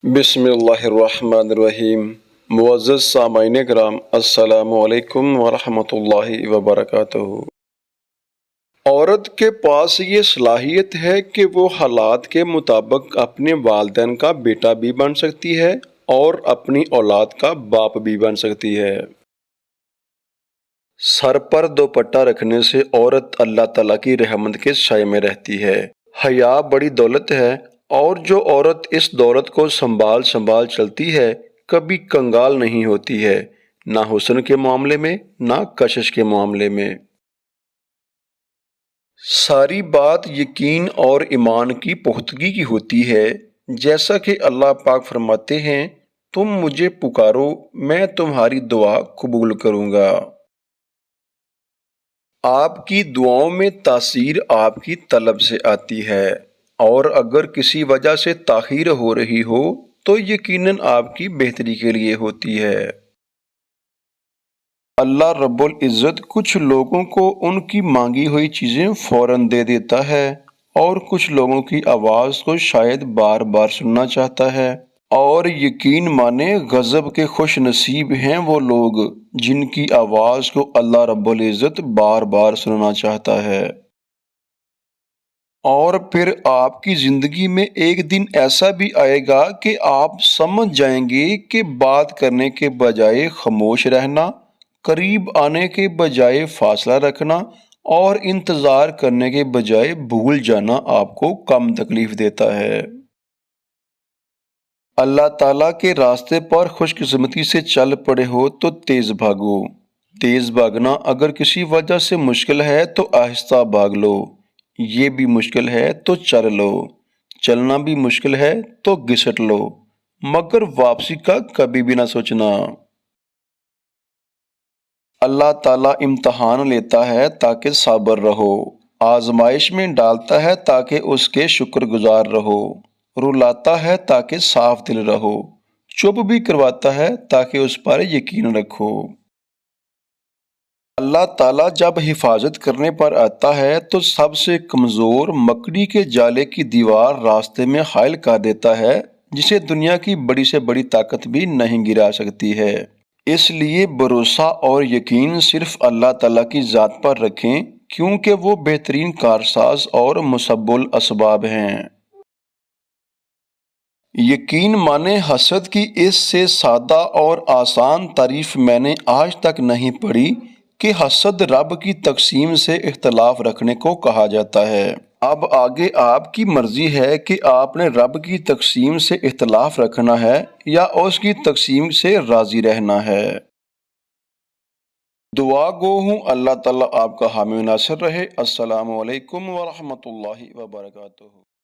بسم اللہ الرحمن الرحیم۔ معزز سامعین کرام، السلام علیکم ورحمۃ اللہ وبرکاتہ۔ عورت کے پاس یہ صلاحیت ہے کہ وہ حالات کے مطابق اپنے والدین کا بیٹا بھی بن سکتی ہے اور اپنی اولاد کا باپ بھی بن سکتی ہے۔ سر پر دوپٹہ رکھنے سے عورت اللہ تعالیٰ کی رحمت کے سائے میں رہتی ہے۔ حیا بڑی دولت ہے، اور جو عورت اس دولت کو سنبھال چلتی ہے کبھی کنگال نہیں ہوتی ہے، نہ حسن کے معاملے میں نہ کشش کے معاملے میں۔ ساری بات یقین اور ایمان کی پختگی کی ہوتی ہے، جیسا کہ اللہ پاک فرماتے ہیں، تم مجھے پکارو میں تمہاری دعا قبول کروں گا۔ آپ کی دعاؤں میں تاثیر آپ کی طلب سے آتی ہے، اور اگر کسی وجہ سے تاخیر ہو رہی ہو تو یقیناً آپ کی بہتری کے لیے ہوتی ہے۔ اللہ رب العزت کچھ لوگوں کو ان کی مانگی ہوئی چیزیں فوراً دے دیتا ہے، اور کچھ لوگوں کی آواز کو شاید بار بار سننا چاہتا ہے۔ اور یقین مانے غضب کے خوش نصیب ہیں وہ لوگ جن کی آواز کو اللہ رب العزت بار بار سننا چاہتا ہے۔ اور پھر آپ کی زندگی میں ایک دن ایسا بھی آئے گا کہ آپ سمجھ جائیں گے کہ بات کرنے کے بجائے خاموش رہنا، قریب آنے کے بجائے فاصلہ رکھنا، اور انتظار کرنے کے بجائے بھول جانا آپ کو کم تکلیف دیتا ہے۔ اللہ تعالیٰ کے راستے پر خوش قسمتی سے چل پڑے ہو تو تیز بھاگو۔ تیز بھاگنا اگر کسی وجہ سے مشکل ہے تو آہستہ بھاگ لو، یہ بھی مشکل ہے تو چل لو، چلنا بھی مشکل ہے تو گھسٹ لو، مگر واپسی کا کبھی بھی نہ سوچنا۔ اللہ تعالیٰ امتحان لیتا ہے تاکہ صابر رہو، آزمائش میں ڈالتا ہے تاکہ اس کے شکر گزار رہو، رلاتا ہے تاکہ صاف دل رہو، چپ بھی کرواتا ہے تاکہ اس پر یقین رکھو۔ اللہ تعالیٰ جب حفاظت کرنے پر آتا ہے تو سب سے کمزور مکڑی کے جالے کی دیوار راستے میں حائل کر دیتا ہے، جسے دنیا کی بڑی سے بڑی طاقت بھی نہیں گرا سکتی ہے۔ اس لیے بھروسہ اور یقین صرف اللہ تعالیٰ کی ذات پر رکھیں، کیونکہ وہ بہترین کارساز اور مسبب الاسباب ہیں۔ یقین مانے حسد کی اس سے سادہ اور آسان تعریف میں نے آج تک نہیں پڑھی کہ حسد رب کی تقسیم سے اختلاف رکھنے کو کہا جاتا ہے۔ اب آگے آپ کی مرضی ہے کہ آپ نے رب کی تقسیم سے اختلاف رکھنا ہے یا اس کی تقسیم سے راضی رہنا ہے۔ دعا گو ہوں اللہ تعالیٰ آپ کا حامی و ناصر رہے۔ السلام علیکم ورحمۃ اللہ وبرکاتہ۔